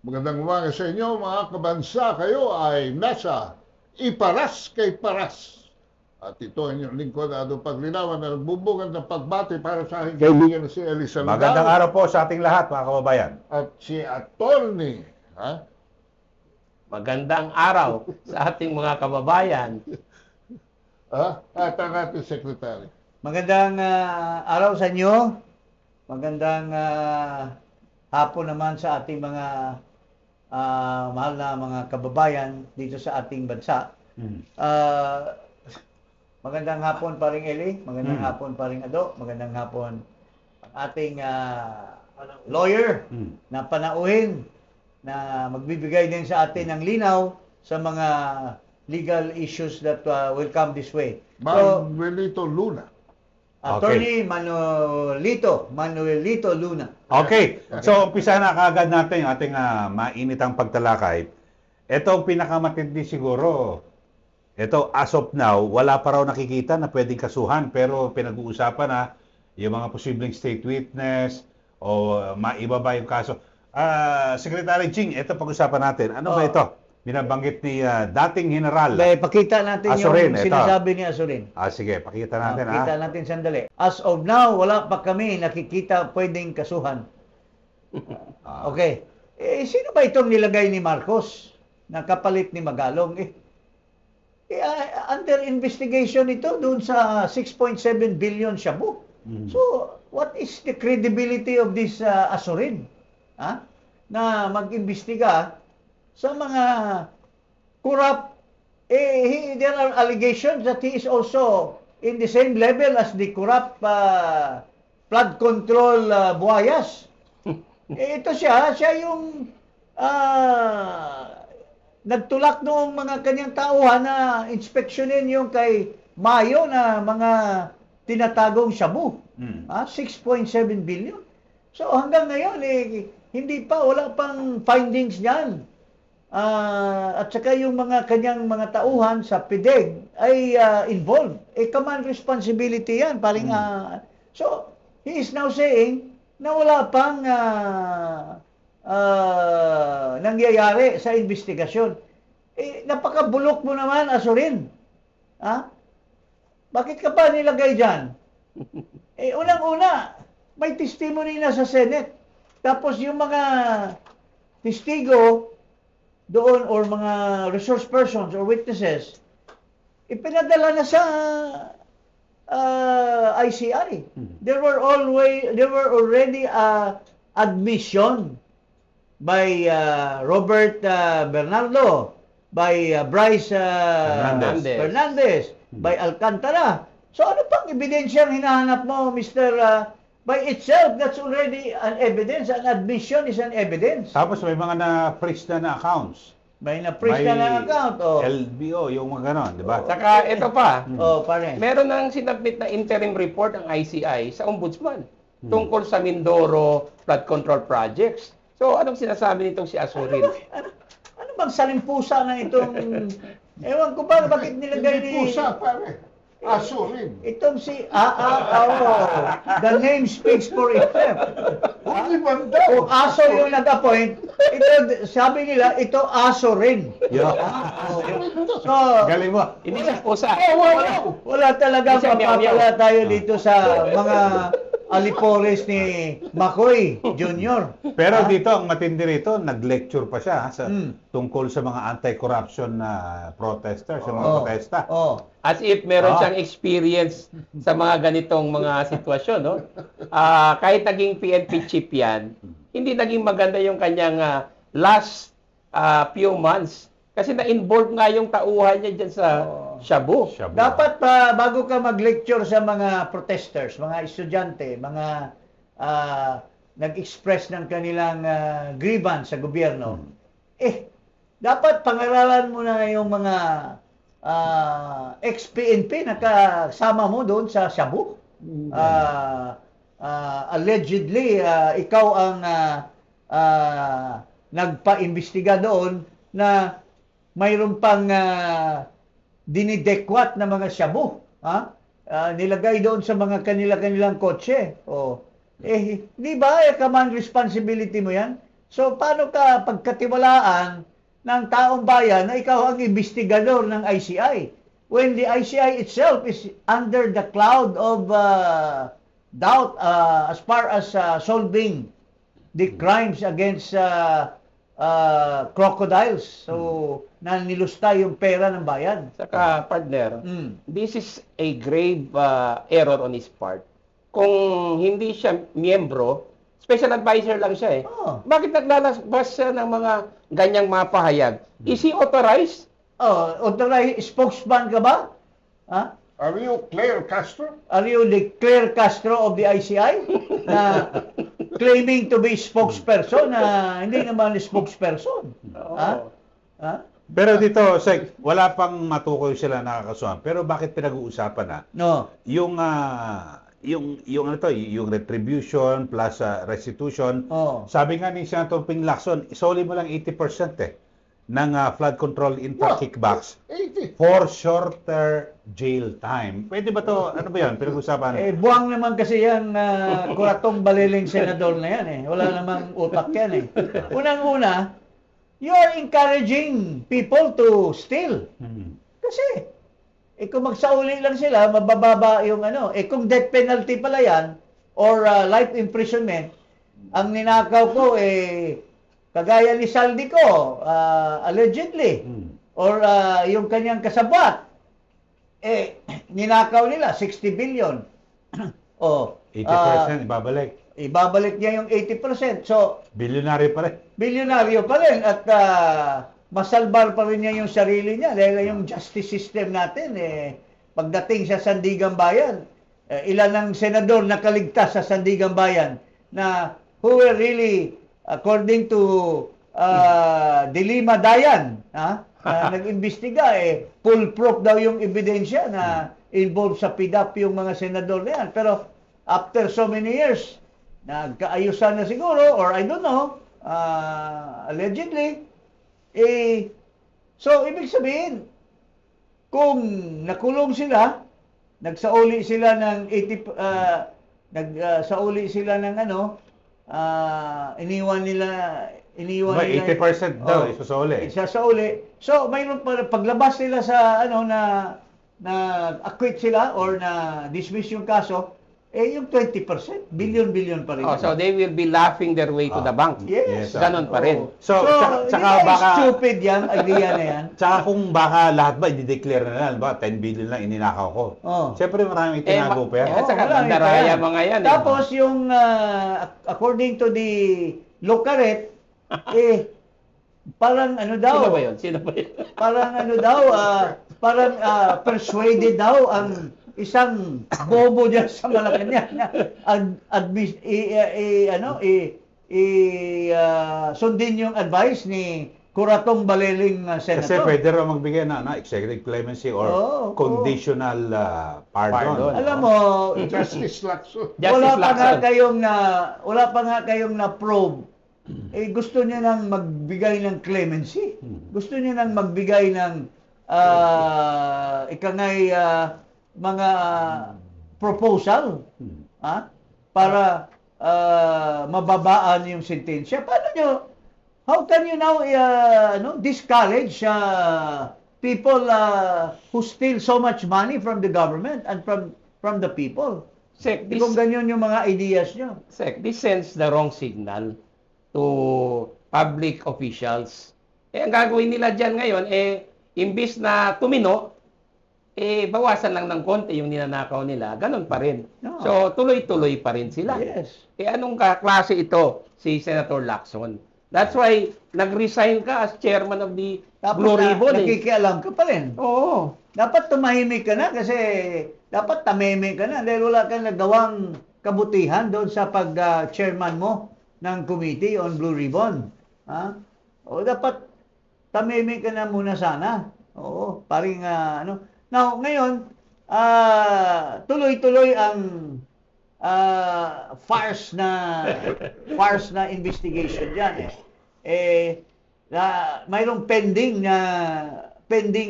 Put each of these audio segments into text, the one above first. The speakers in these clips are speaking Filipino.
Magandang umaga sa inyo mga kabansa. Kayo ay nasa Iparas kay Paras. At ito ang inyong lingkod, Ado Paglinawan, na nagbubungad ng pagbati para sa aking kaibigan na si Elisa Magandang Lunao araw po sa ating lahat, mga kababayan. at si Attorney. Ha? Magandang araw sa ating mga kababayan. At ang ating secretary. Magandang araw sa inyo. Magandang hapon naman sa ating mga mahal na mga kababayan dito sa ating bansa. Magandang hapon paring Eli, magandang hapon paring Ado, magandang hapon ang ating lawyer na panauhin na magbibigay din sa atin ng linaw sa mga legal issues that will come this way. So, Manuelito Luna. Attorney Manuelito Luna. Okay, so umpisa na kaagad natin yung ating mainitang pagtalakay. Ito ang pinakamatindi siguro. Ito, as of now, wala pa raw nakikita na pwedeng kasuhan, pero pinag-uusapan na yung mga posibleng state witness o maibaba yung kaso. Secretary Ching, ito pag-usapan natin. Ano ba ito? Binabanggit ni dating General Pakita natin Azurin, yung sinasabi ni Azurin. Sige, pakita natin. Pakita natin sandali. As of now, wala pa kami nakikita pwedeng kasuhan. Okay. Sino ba itong nilagay ni Marcos na kapalit ni Magalong? Under investigation ito doon sa 6.7 billion shabu. So, what is the credibility of this Azurin? Na mag-imbestiga sa mga corrupt, there are allegations that he is also in the same level as the corrupt flood control buhayas. Ito siya yung nagtulak noong mga kanyang tauhan na inspeksyonin yung kay Mayo na mga tinatagong shabu. 6.7 billion. So hanggang ngayon, wala pang findings niyan. At saka yung mga kanyang mga tauhan sa PIDEG ay involved. Command responsibility yan. So, he is now saying na wala pang nangyayari sa investigasyon. Napakabulok mo naman, Azurin. Bakit ka pa nilagay dyan? Unang-una, may testimony na sa Senate. Tapos yung mga testigo doon or mga resource persons or witnesses, ipinadala na sa ICI. There were already admission by Robert Bernardo, by Bryce Fernandez, by Alcantara. So ano pang ebidensyang hinahanap mo, Mr. By itself, that's already an evidence. An admission is an evidence. Tapos may mga na-freeze na accounts. May na-freeze na account. LBO, yung mga ganon, di ba? Saka ito pa, pare. meron nang sinabit na interim report ang ICI sa Ombudsman tungkol sa Mindoro flood control projects. So, anong sinasabi nitong si Azurin? Ano bang salimpusa na itong... Ewan ko ba, bakit nilagay ni... Pusa, pare. Azurin. Itong si... The name speaks for itself. Hindi man daw. Kung aso yung nag-appoint, sabi nila, ito aso rin. So, Galing mo. Hindi siya pusa. wala talaga Kasi mapapala tayo dito sa mga alipores ni Makoy Jr. Pero dito, ang matindi rito, nag-lecture pa siya tungkol sa mga anti-corruption na protesters, sa mga protesta. As if meron siyang experience sa mga ganitong mga sitwasyon, no? Kahit naging PNP chief yan, hindi naging maganda yung kanyang last few months. Kasi na-involve nga yung tauhan niya dyan sa shabu. Dapat bago ka mag-lecture sa mga protesters, mga estudyante, mga nag-express ng kanilang grievance sa gobyerno, dapat pangaralan mo na yung mga ex-PNP na kasama mo doon sa shabu. Allegedly, ikaw ang nagpa-imbestiga doon na mayroon pang dinidekwat na mga shabu. Nilagay doon sa mga kanilang kotse. Di ba, command responsibility mo yan? So, paano ka pagkatiwalaan ng taong bayan na ikaw ang investigador ng ICI? When the ICI itself is under the cloud of doubt as far as solving the crimes against crocodiles. So, nilusta yung pera ng bayan. Saka, partner, this is a grave error on his part. Kung hindi siya miyembro, special advisor lang siya eh. Oh. Bakit naglalabas siya ng mga ganyang mga pahayag? Is he authorized? Authorized spokesman ka ba? Ha? Are you Claire Castro? Are you the Claire Castro of the ICI? Na claiming to be spokesperson na hindi naman spokesperson. Ha? Ha? Pero dito, Sek, wala pang matukoy sila nakakasuhan. Pero bakit pinag-uusapan na? No. Yung ano to, yung retribution plus restitution. Oh. Sabi nga ni Senator Ping Lacson, isoli mo lang 80% ng flood control infra kickbacks 80. for shorter jail time. Pwede ba to? Ano ba 'yan? Pinag-usapan. Buwang naman kasi yan kuratong baliling senador na yan eh. Wala namang utak yan eh. Unang-una, you are encouraging people to steal. Kasi, kung magsauli lang sila, mabababa yung ano. Kung death penalty pala yan, or life imprisonment, ang ninakaw ko kagaya ni Saldi ko, allegedly, or yung kanyang kasabwat, ninakaw nila 60 billion. 80% ibabalik. Ibabalik niya yung 80%. So, Bilyonaryo pa rin. bilyonaryo pa rin at masalbar pa rin niya yung sarili niya dahil yung justice system natin pagdating sa Sandigan Bayan, ilan ang senador na kaligtas sa Sandigan Bayan na who were really according to Dilima Dayan, nag-imbestiga, foolproof daw yung ebidensya na involved sa PDAP yung mga senador na yan. Pero after so many years, nagkaayusan na siguro, or I don't know, allegedly, so ibig sabihin, kung nakulong sila, nagsauli sila ng 80, nagsauli sila ng ano, iniwan nila 80% daw isasauli. So mayroon pa paglabas nila sa ano na acquit sila or na dismiss yung kaso, yung 20%, billion pa rin. So they will be laughing their way to the bank. Yes. Ganon pa rin. So saka baka stupid yan, idea na yan. Tsaka kung baka lahat ba i-declare na lang, ba 10 billion lang ininakaw ko. Siyempre maraming itinago pa yan. Saka bandaraya mga yan. Tapos yung according to the Locaret, parang ano daw? Sino ba yun? Parang ano daw, parang persuaded daw ang isang bobo diyan sa Malacanang na sundin yung advice ni Kuratong Baliling Senator. Kasi pwede raw magbigay na executive clemency or conditional pardon. Alam mo, Justice Lacson. wala pa nga kayong na probe. Gusto niya nang magbigay ng clemency. Gusto niya nang magbigay ng mga proposal para mababaan yung sentensya. How can you now discourage people who steal so much money from the government and from the people? Kung ganyan yung mga ideas nyo. This sends the wrong signal to public officials. Ang gagawin nila dyan ngayon, imbis na tumino, bawasan lang ng konti yung ninanakaw nila, ganun pa rin. So, tuloy-tuloy pa rin sila. Yes. Anong klase ito si Senator Lacson? That's why, nag-resign ka as chairman of the Blue Ribbon. Nakikialam ka pa rin. Oo. Dapat tumahimik ka na kasi dapat tameme ka na dahil wala kang nagawang kabutihan doon sa pag-chairman mo ng Committee on Blue Ribbon. Dapat tameme ka na muna sana. Oo, paring Now, ngayon, tuloy-tuloy ang farce na investigation diyan mayroong pending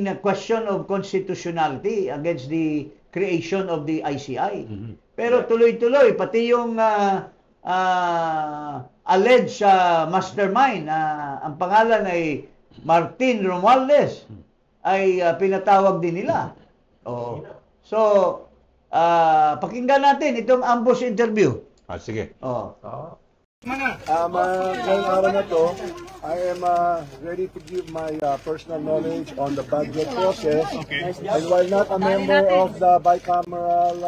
na question of constitutionality against the creation of the ICI. Pero tuloy-tuloy pati yung alleged mastermind na ang pangalan ay Martin Romualdez ay pinatawag din nila. Oh. So, pakinggan natin itong ambush interview. Sige. Oh. Ngayong araw na to, I am ready to give my personal knowledge on the budget process. And while not a member of the bicameral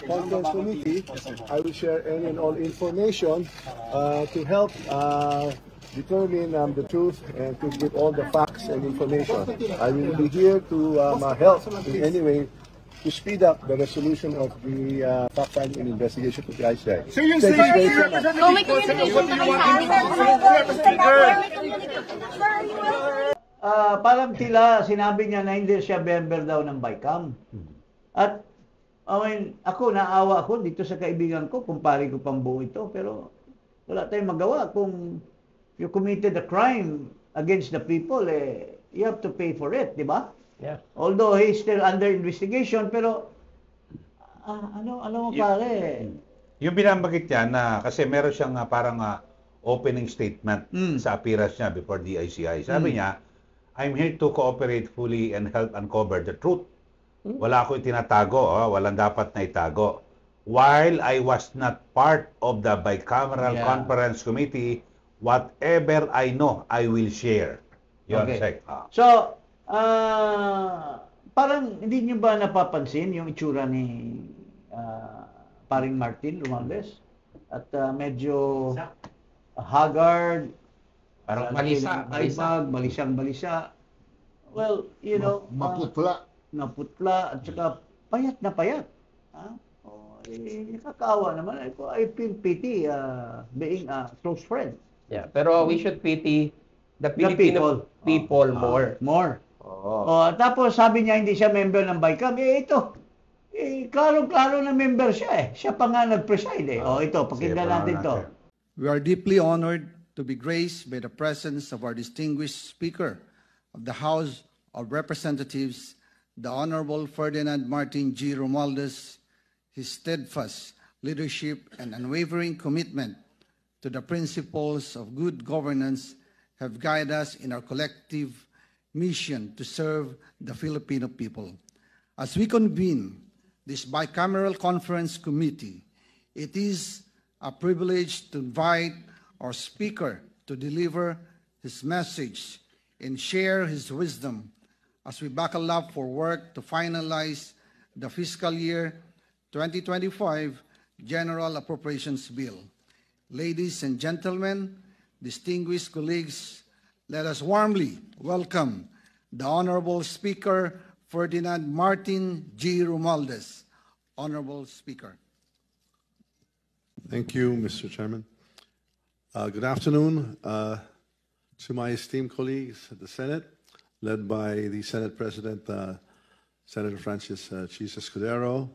conference committee, I will share any and all information to help determine the truth and to give all the facts and information. I will be here to help in any way to speed up the resolution of the fact-finding and investigation of the ICI. So yung communication ba kayo Parang tila sinabi niya na hindi siya member daw ng BICAM. At ako, naawa ako dito sa kaibigan ko, kumpare ko pang buo ito, pero wala tayong magawa. Kung you committed a crime against the people, you have to pay for it, di ba? Yeah. Although he's still under investigation, pero ano pare? Yung binanggit niya na kasi meron siyang parang opening statement sa appearance niya before the ICI. Sabi niya, I'm here to cooperate fully and help uncover the truth. Wala akong tinatago, walang dapat na itago. While I was not part of the bicameral conference committee, whatever I know, I will share. Yun, Okay. Sek. So, parang hindi niyo ba napapansin yung itsura ni paring Martin Romualdez? At medyo haggard, Parang balisa. balisang-balisa. Well, you know, Maputla. naputla at saka payat na payat. Nakakaawa naman. I feel pity being a close friend. Yeah, pero we should pity the Filipino people more. More. Oh. Tapos sabi niya hindi siya member ng BICAM. Klaro-klaro na member siya . Siya pa nga nag-preside . Ito, pakinggan natin to. We are deeply honored to be graced by the presence of our distinguished Speaker of the House of Representatives, the Honorable Ferdinand Martin G. Romualdez. His steadfast leadership and unwavering commitment to the principles of good governance have guided us in our collective mission to serve the Filipino people. As we convene this bicameral conference committee, it is a privilege to invite our speaker to deliver his message and share his wisdom as we buckle up for work to finalize the fiscal year 2025 General Appropriations Bill. Ladies and gentlemen, distinguished colleagues, let us warmly welcome the Honorable Speaker Ferdinand Martin G. Romualdez. Honorable Speaker. Thank you, Mr. Chairman. Good afternoon to my esteemed colleagues at the Senate, led by the Senate President, Senator Francis Chis Escudero,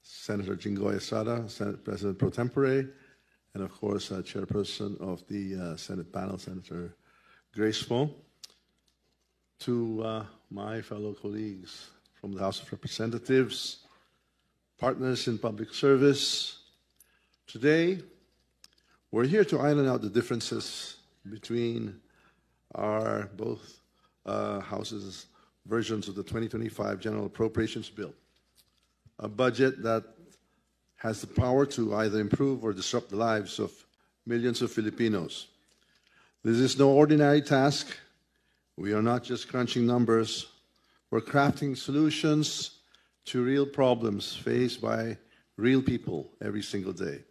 Senator Jinggoy Estrada, Senate President Pro Tempore, and of course, Chairperson of the Senate panel, Senator Grace Poe. To my fellow colleagues from the House of Representatives, partners in public service, today we're here to iron out the differences between our both houses' versions of the 2025 General Appropriations Bill, a budget that has the power to either improve or disrupt the lives of millions of Filipinos. This is no ordinary task. We are not just crunching numbers. We're crafting solutions to real problems faced by real people every single day.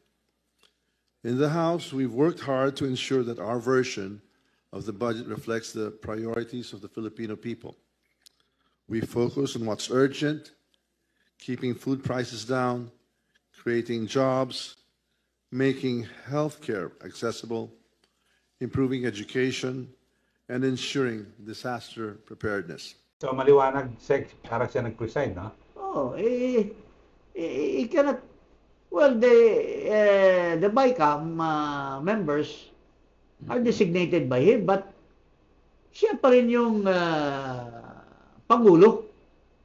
In the House, we've worked hard to ensure that our version of the budget reflects the priorities of the Filipino people. We focus on what's urgent, keeping food prices down, creating jobs, making healthcare accessible, improving education, and ensuring disaster preparedness. So maliwanag, Sek, parang siya nag-preside, no? It cannot. Well, the BICAM members are designated by him, but siya pa rin yung pangulo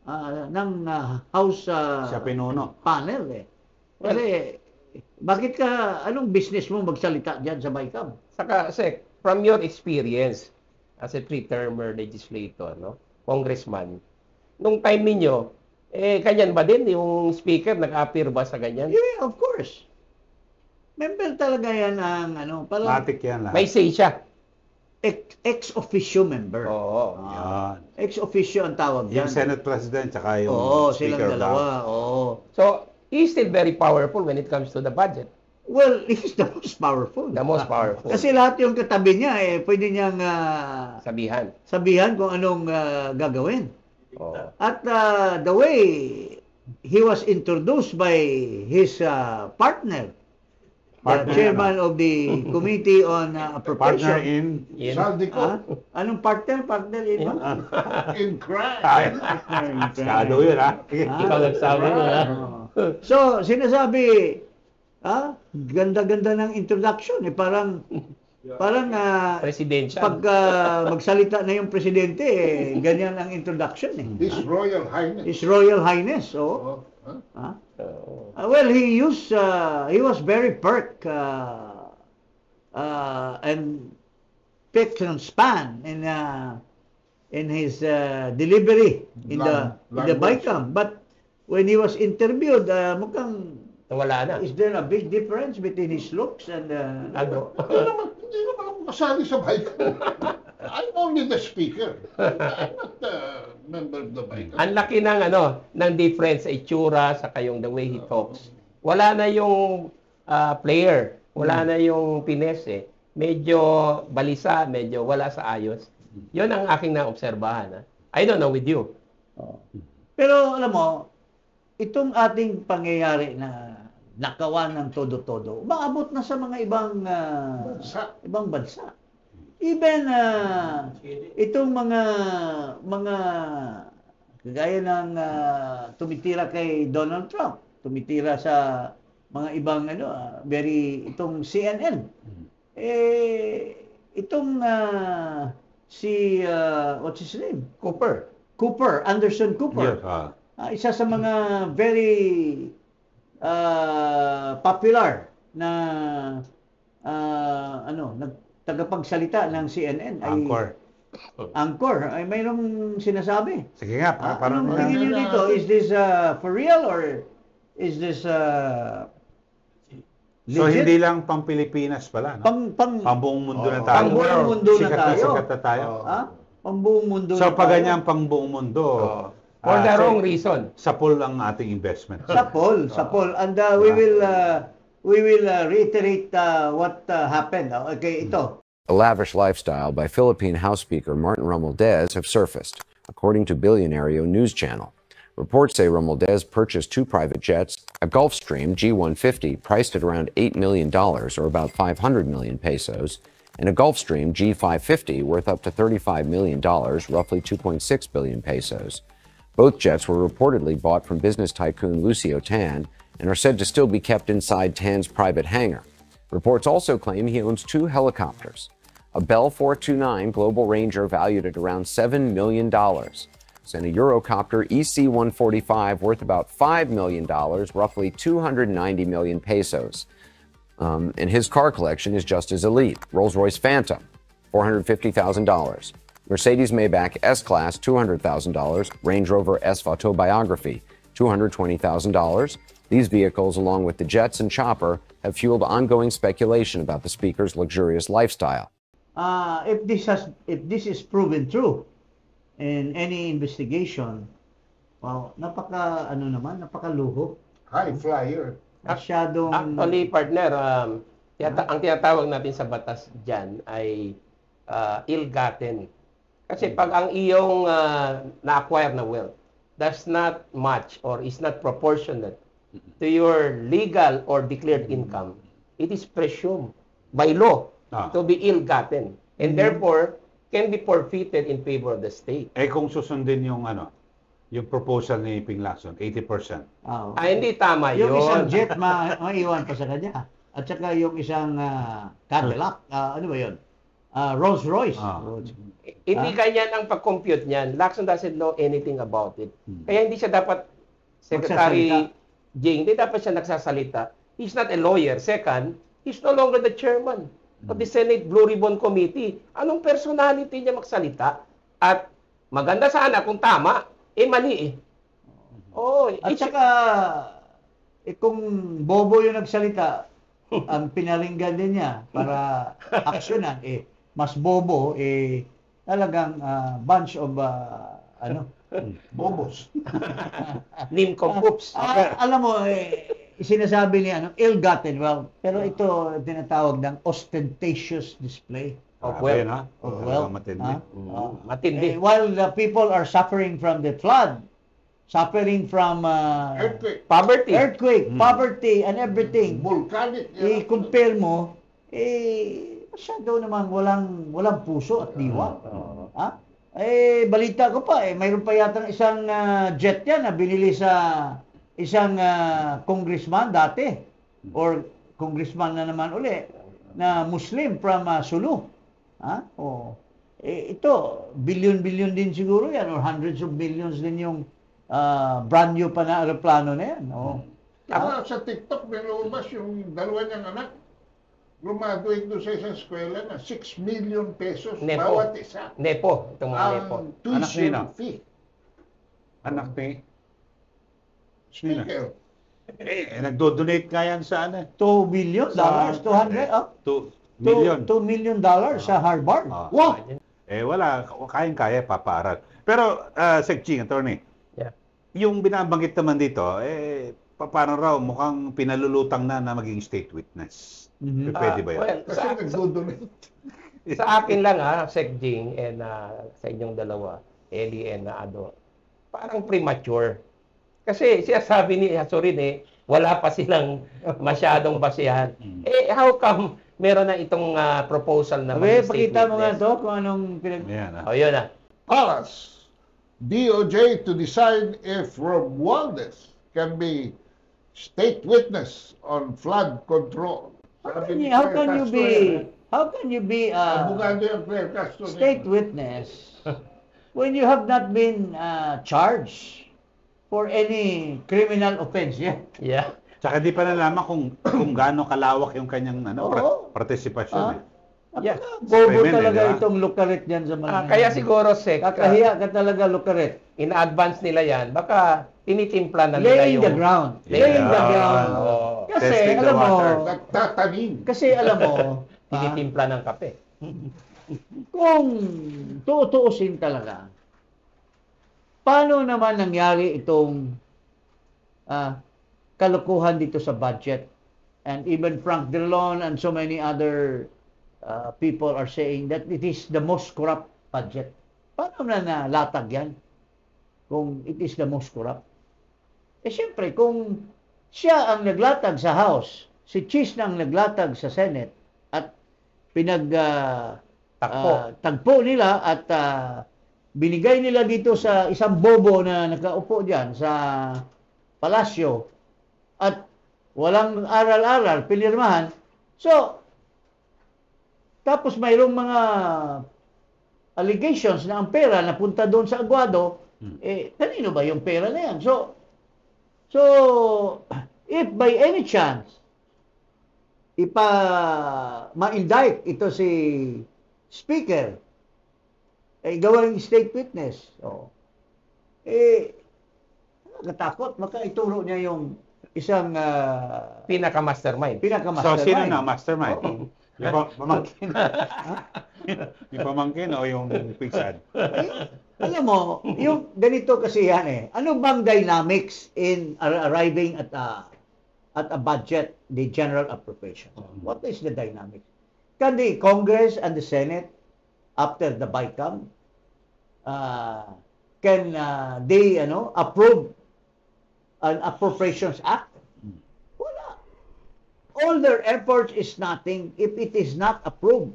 ng House Siya pinuno. panel . Kasi Bakit anong business mo magsalita dyan sa BICAM? Saka, Sek, from your experience as a three-termer legislator, no? Congressman, nung time ninyo, kanyan ba din yung speaker nag-appear ba sa ganyan? Yeah, of course. Member talaga yan ang parang Matik yan lahat. May say siya. ex officio member. Oo. Yan. Ex officio ang tawag Yung dyan. Senate President tsaka yung Oo, silang Speaker dalawa. daw. Oo. So, he's still very powerful when it comes to the budget. Well, he's the most powerful. The most powerful. Kasi lahat yung katabi niya, pwede niyang Sabihan. sabihan kung anong gagawin. Oo. At the way he was introduced by his partner, Partner, the chairman of the Committee on Partner Appropriation. in... Saldi ko, Anong partner? Partner in what? in crime. Skado yun, ha? Ikaw nagsabi mo, ha? So, sinasabi, ganda-ganda ng introduction. Parang Presidential. pag magsalita na yung presidente, ganyan ang introduction. His Royal Highness. His Royal Highness. Oh, Ah. Well, he was very pert and pick and span in his delivery in the Language. BICAM. But when he was interviewed, mukhang Wala na. is there a big difference between his looks and Ano? Hindi naman ako kasali sa BICAM. I'm only the speaker. I'm not the member of the BICAM. Ang laki ng difference sa itsura sa kayong the way he talks. Wala na yung player, wala na yung finesse. Medyo balisa, medyo wala sa ayos. 'Yon ang aking naobserbahan. I don't know with you. Pero alam mo, itong ating pangyayari na nakawan ng todo-todo, umaabot na sa mga ibang bansa. Even itong mga kagaya ng tumitira kay Donald Trump, tumitira sa mga ibang itong CNN. Itong si what's his name? Cooper, Anderson Cooper. Yes, Isa sa mga very popular na tagapagsalita ng CNN ay Anchor ay mayroong sinasabi. Sige nga, parang... Anong tingin niyo dito? Is this for real or is this So, legit? hindi lang pang Pilipinas pala, no? Pambuong mundo na tayo. Pambuong mundo na tayo. Sikat na tayo. Pambuong mundo So, na pag tayo. ganyan pang buong mundo, For the wrong reason. sa pool ang ating investment. Sa poll. And we will reiterate what happened. Okay, ito. A lavish lifestyle by Philippine House Speaker Martin Romualdez have surfaced, according to Billionario News Channel. Reports say Romualdez purchased 2 private jets, a Gulfstream G150 priced at around $8 million, or about 500 million pesos, and a Gulfstream G550 worth up to $35 million, roughly 2.6 billion pesos. Both jets were reportedly bought from business tycoon Lucio Tan and are said to still be kept inside Tan's private hangar. Reports also claim he owns 2 helicopters, a Bell 429 Global Ranger valued at around $7 million, and a Eurocopter EC-145 worth about $5 million, roughly 290 million pesos. And his car collection is just as elite. Rolls-Royce Phantom, $450,000. Mercedes-Maybach S-Class, $200,000. Range Rover S Autobiography, $220,000. These vehicles, along with the jets and chopper, have fueled ongoing speculation about the speaker's luxurious lifestyle. If this is proven true in any investigation, wow, napakaluho. High flyer. Masyadong Actually, partner, ang tinatawag natin sa batas dyan ay ill-gotten. Kasi pag ang iyong na-acquire na wealth does not match or is not proportionate to your legal or declared income, it is presumed by law to be ill-gotten and therefore can be forfeited in favor of the state. Kung susundin yung yung proposal ni Ping Lacson, 80%. Hindi tama yun. Yung isang jet, maiwan pa sa kanya. At saka yung isang Cadillac, ano ba yun? Rolls-Royce. Hindi ganyan ang pag-compute niyan. Lacson doesn't know anything about it. Kaya hindi siya dapat, Secretary Jing, hindi dapat siya nagsasalita he's not a lawyer. Second, he's no longer the chairman of the Senate Blue Ribbon Committee. Anong personality niya magsalita? At maganda sana kung tama, mali eh. Oh, At saka, kung bobo yung nagsalita, ang pinaringgan din niya para aksyonan, mas bobo, talagang bunch of, Bobos. Nincompoop. alam mo, sinasabi niya, ill-gotten wealth. Pero ito, tinatawag ng ostentatious display of Grabe, wealth. no? Of Talagang wealth. matindi. Matindi. While the people are suffering from the flood, suffering from Earthquake. poverty, and everything, Volcanic. i-compare mo, masyado naman walang puso at diwa. Ha? Balita ko pa, mayroon pa yata isang jet yan na binili sa isang congressman dati, or congressman na naman uli, na Muslim from Sulu. Ha? Ito, billion din siguro yan, or hundreds of billions din yung brand new pa na aeroplano na yan. Sa TikTok, may lumabas yung dalawa niyang anak. Graduate doon sa isang eskwela na 6 million pesos Nepo. bawat isa. Nepo. Itong mga nepo. Ang tuition Anak fee. Anak ni... Speaker. Nagdo-donate nga yan sa ano? $2 billion, Sa- 200, 2 million. $2 million sa Harvard. Ah. Wow! Wala. Kayang-kaya, papaaral. Pero, Sec Ching, attorney, Yeah. yung binabanggit naman dito, paano raw, mukhang pinalulutang na maging state witness. Pwede ba yun? Well, Kasi nagdodonate. sa akin lang Sec Jing, and sa inyong dalawa, Eli and Ado, parang premature. Kasi siya sabi ni Hasorin wala pa silang masyadong basihan. How come meron na itong proposal na Pakita mo nga to kung anong Yan, Yun na. Palace. DOJ to decide if Romualdez can be state witness on flood control. How can you be Abogado yung Claire Castro. state witness when you have not been charged for any criminal offense yet? Yeah. Tsaka di pa nalaman kung gaano kalawak yung kanyang Oo. partisipasyon. Yeah. Bobo Criminal, talaga di ba? itong Lucaret dyan sa mga... Kaya siguro, Sec, Kakahiya ka talaga, Lucaret. in-advance nila yan, baka tinitimpla na nila Laying yung... the ground. Laying Laying the the ground. ground. Kasi, Testing the alam mo, water. Nagtatanim. kasi alam mo, Tinitimpla ng kape. kung tutuusin talaga, paano naman nangyari itong kalokohan dito sa budget? And even Frank Drilon and so many other people are saying that it is the most corrupt budget. Paano na nalatag yan kung it is the most corrupt? Siyempre, kung siya ang naglatag sa House, si Cheese na ang naglatag sa Senate, at tagpo nila at binigay nila dito sa isang bobo na nakaupo diyan sa palasyo at walang aral-aral, pinirmahan. So, tapos mayroong mga allegations na ang pera napunta doon sa Aguado, kanino ba yung pera na yan? So, if by any chance, ma-indict ito si Speaker, gawing state witness. Nakatakot, makaituro niya yung isang Pinaka-mastermind. So, sino na mastermind? Yung pamangkin. Yung pamangkin o yung pigsad? Alam mo, yung ganito kasi yan Ano bang dynamics in arriving at a budget, the general appropriation? What is the dynamics? Can the Congress and the Senate, after the BICAM, can they approve an Appropriations Act? Wala. All their efforts is nothing if it is not approved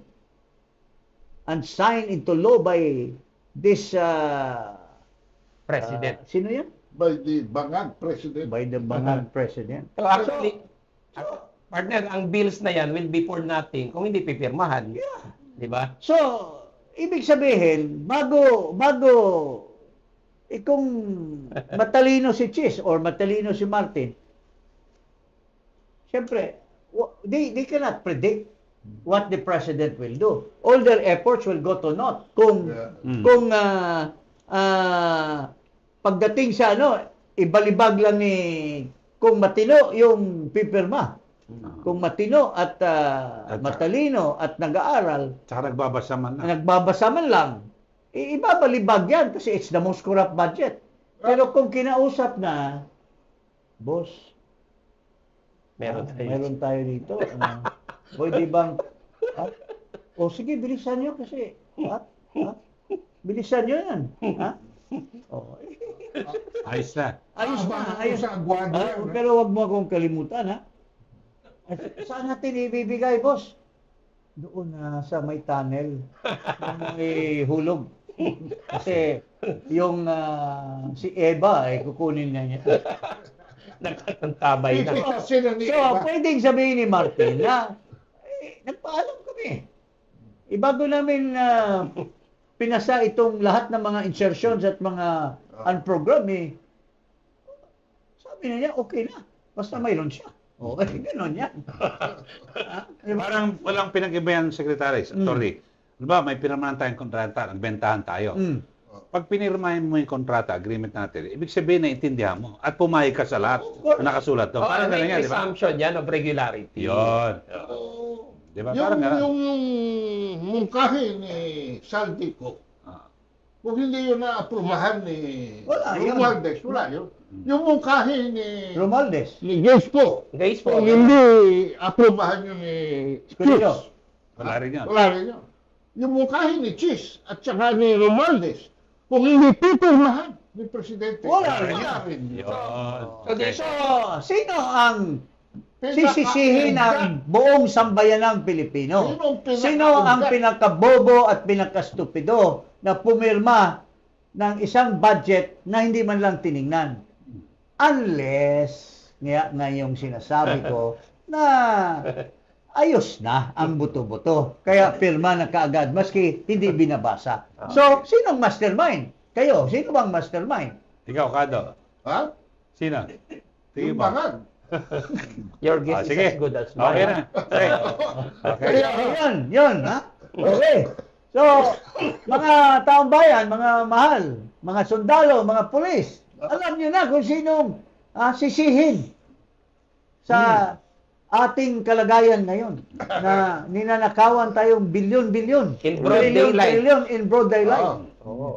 and signed into law by this President. sino yan? By the Bangag President. By the Bangag President. So actually, partner, ang bills na yan will be for nothing kung hindi pipirmahan. Yeah. Di ba? So, ibig sabihin, bago kung matalino si Chis or matalino si Martin, Siyempre, they cannot predict what the president will do. All their efforts will go to naught. Kung pagdating sa ibalibag lang kung matino yung pipirma. Kung matino at matalino at nag-aaral, Tsaka nagbabasa man na. nagbabasa man lang, ibabalibag yan kasi it's the most corrupt budget. Pero kung kinausap na, boss, meron tayo dito. Pwede bang, o sige, bilisan nyo kasi, bilisan nyo yan. Ayos na. Ayos na, ayos Sa agwada. pero wag mo akong kalimutan, ha? Saan natin ibibigay, boss? Doon sa may tunnel, may hulog. Kasi yung si Eva, kukunin niya. Nagkakantabay na. So, pwedeng sabihin ni Martin na nagpaalam kami. Bago namin pinasa itong lahat ng mga insertions at mga unprogram, sabi na niya, okay na. Basta mayroon siya. Okay, gano'n yan. Parang walang pinag-ibayan, Secretary. Sorry. Diba, may pinirmahan tayong kontrata, nagbentahan tayo. Pag pinirmahan mo yung kontrata, agreement natin, ibig sabihin na intindihan mo at pumayag ka sa lahat na nakasulat doon. Parang May gano'n yan, di ba? presumption yan of regularity. Yun. Di ba? Parang gano'n. Yung mungkahi ni Saldico, kung hindi yun na-aprobahan ni Romualdez, wala yun. Yung mungkahi ni Romualdez. Gaispo, kung hindi aprobahan yun ni Escudero. Wala rin yan. wala rin yun. Yung mungkahi ni Chis at saka ni Romualdez, kung hindi pipirmahan ni Presidente, Wala rin Yun. So, sino ang sisisihin ang buong sambayanang Pilipino? Sino ang pinakabobo at pinakastupido na pumirma ng isang budget na hindi man lang tiningnan? Unless, ngayong sinasabi ko, na ayos na ang buto-buto. Kaya pirma na kaagad, maski hindi binabasa. So, sinong mastermind? Kayo, sino bang mastermind? Ikaw, Kado. Ha? Sino? Sige Yung ba? bangag. Your guess is Sige. as good as mine. Okay na. Okay. Okay. Yun, ha? Okay. So, mga taong bayan, mga mahal, mga sundalo, mga pulis, alam nyo na kung sinong sisihin sa ating kalagayan ngayon na ninanakawan tayong bilyon-bilyon. In broad daylight. Trillion in broad daylight.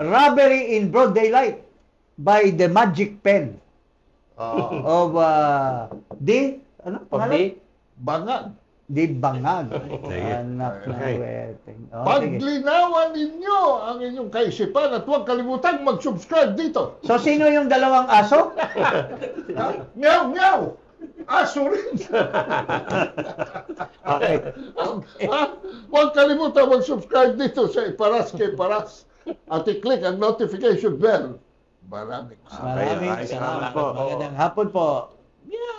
Robbery in broad daylight by the magic pen of di Bangag. Di Bangag. Sige. Anak na Okay. weteng. Sige. Paglinawan ninyo ang inyong kaisipan at huwag kalimutang mag-subscribe dito. So, sino yung dalawang aso? Meow, meow! Aso rin. Okay. Huwag kalimutan mag-subscribe dito sa Iparas kay Paras at i-click ang notification bell. Maraming salamat. Maraming salamat po. Magandang hapon po. Yeah.